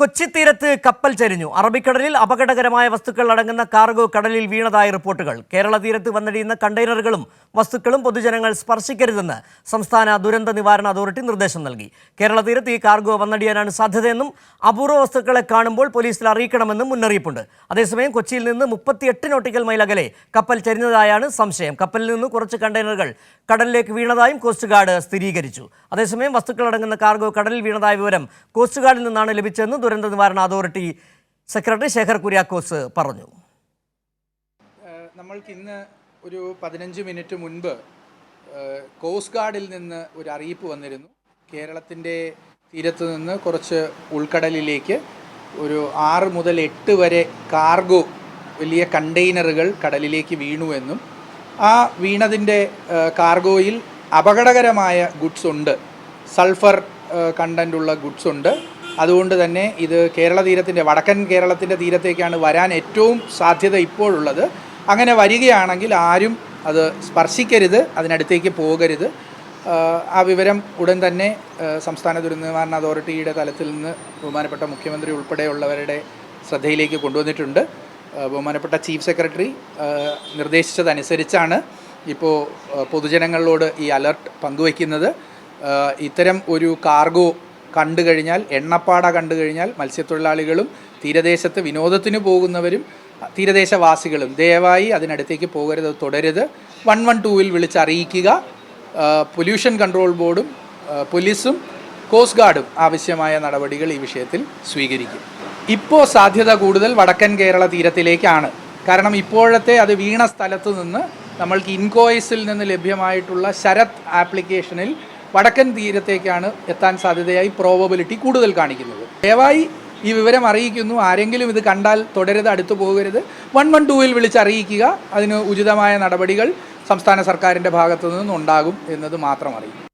കൊച്ചി തീരത്ത് കപ്പൽ ചരിഞ്ഞു. അറബിക്കടലിൽ അപകടകരമായ വസ്തുക്കൾ അടങ്ങുന്ന കാർഗോ കടലിൽ വീണതായി റിപ്പോർട്ടുകൾ. കേരള തീരത്ത് വന്നടിയുന്ന കണ്ടെയ്നറുകളും വസ്തുക്കളും പൊതുജനങ്ങൾ സ്പർശിക്കരുതെന്ന് സംസ്ഥാന ദുരന്ത നിവാരണ അതോറിറ്റി നിർദ്ദേശം നൽകി. കേരള തീരത്ത് ഈ കാർഗോ വന്നടിയാനാണ് സാധ്യതയെന്നും അപൂർവ വസ്തുക്കളെ കാണുമ്പോൾ പോലീസിൽ അറിയിക്കണമെന്നും മുന്നറിയിപ്പുണ്ട്. അതേസമയം കൊച്ചിയിൽ നിന്ന് 38 നോട്ടിക്കൽ മൈൽ അകലെ കപ്പൽ ചരിഞ്ഞതായാണ് സംശയം. കപ്പലിൽ നിന്ന് കുറച്ച് കണ്ടെയ്നറുകൾ കടലിലേക്ക് വീണതായും കോസ്റ്റ് ഗാർഡ് സ്ഥിരീകരിച്ചു. അതേസമയം വസ്തുക്കളടങ്ങുന്ന കാർഗോ കടലിൽ വീണതായ വിവരം കോസ്റ്റ് ഗാർഡിൽ നിന്നാണ് ലഭിച്ചതെന്ന് ദുരന്ത നിവാരണ അതോറിറ്റി സെക്രട്ടറി ശേഖർ കുര്യാക്കോസ് പറഞ്ഞു. നമ്മൾക്ക് ഇന്ന് ഒരു 15 മിനിറ്റ് മുൻപ് കോസ്റ്റ് ഗാർഡിൽ നിന്ന് ഒരു അറിയിപ്പ് വന്നിരുന്നു. കേരളത്തിൻ്റെ തീരത്ത് നിന്ന് കുറച്ച് ഉൾക്കടലിലേക്ക് ഒരു 6 മുതൽ 8 വരെ കാർഗോ വലിയ കണ്ടെയ്നറുകൾ കടലിലേക്ക് വീണുവെന്നും ആ വീണതിൻ്റെ കാർഗോയിൽ അപകടകരമായ ഗുഡ്സ് ഉണ്ട്, സൾഫർ കണ്ടൻ്റുള്ള ഗുഡ്സ് ഉണ്ട്. അതുകൊണ്ട് തന്നെ ഇത് കേരള തീരത്തിൻ്റെ വടക്കൻ കേരളത്തിൻ്റെ തീരത്തേക്കാണ് വരാൻ ഏറ്റവും സാധ്യത ഇപ്പോഴുള്ളത്. അങ്ങനെ വരികയാണെങ്കിൽ ആരും അത് സ്പർശിക്കരുത്, അതിനടുത്തേക്ക് പോകരുത്. ആ വിവരം ഉടൻ തന്നെ സംസ്ഥാന ദുരന്ത നിവാരണ അതോറിറ്റിയുടെ തലത്തിൽ നിന്ന് ബഹുമാനപ്പെട്ട മുഖ്യമന്ത്രി ഉൾപ്പെടെയുള്ളവരുടെ ശ്രദ്ധയിലേക്ക് കൊണ്ടുവന്നിട്ടുണ്ട്. ബഹുമാനപ്പെട്ട ചീഫ് സെക്രട്ടറി നിർദ്ദേശിച്ചതനുസരിച്ചാണ് ഇപ്പോൾ പൊതുജനങ്ങളോട് ഈ അലർട്ട് പങ്കുവയ്ക്കുന്നത്. ഇത്തരം ഒരു കാർഗോ കണ്ടു കഴിഞ്ഞാൽ, എണ്ണപ്പാട കണ്ടു കഴിഞ്ഞാൽ മത്സ്യത്തൊഴിലാളികളും തീരദേശത്ത് വിനോദത്തിന് പോകുന്നവരും തീരദേശവാസികളും ദയവായി അതിനടുത്തേക്ക് പോകരുത്, തുടരുത്. 112-ൽ വിളിച്ചറിയിക്കുക. പൊല്യൂഷൻ കൺട്രോൾ ബോർഡും പോലീസും കോസ്റ്റ് ഗാർഡും ആവശ്യമായ നടപടികൾ ഈ വിഷയത്തിൽ സ്വീകരിക്കും. ഇപ്പോൾ സാധ്യത കൂടുതൽ വടക്കൻ കേരള തീരത്തിലേക്കാണ്. കാരണം ഇപ്പോഴത്തെ അത് വീണ സ്ഥലത്ത് നിന്ന് നമ്മൾക്ക് ഇൻകോയ്സിൽ നിന്ന് ലഭ്യമായിട്ടുള്ള ശരത് ആപ്ലിക്കേഷനിൽ വടക്കൻ തീരത്തേക്കാണ് എത്താൻ സാധ്യതയായി പ്രോബബിലിറ്റി കൂടുതൽ കാണിക്കുന്നത്. ദയവായി ഈ വിവരം അറിയിക്കുന്നു. ആരെങ്കിലും ഇത് കണ്ടാൽ തുടരുത്, അടുത്തു പോകരുത്. 112-ൽ വിളിച്ചറിയിക്കുക. അതിന് ഉചിതമായ നടപടികൾ സംസ്ഥാന സർക്കാരിൻ്റെ ഭാഗത്തു നിന്നുണ്ടാകും എന്നത് മാത്രം അറിയിക്കും.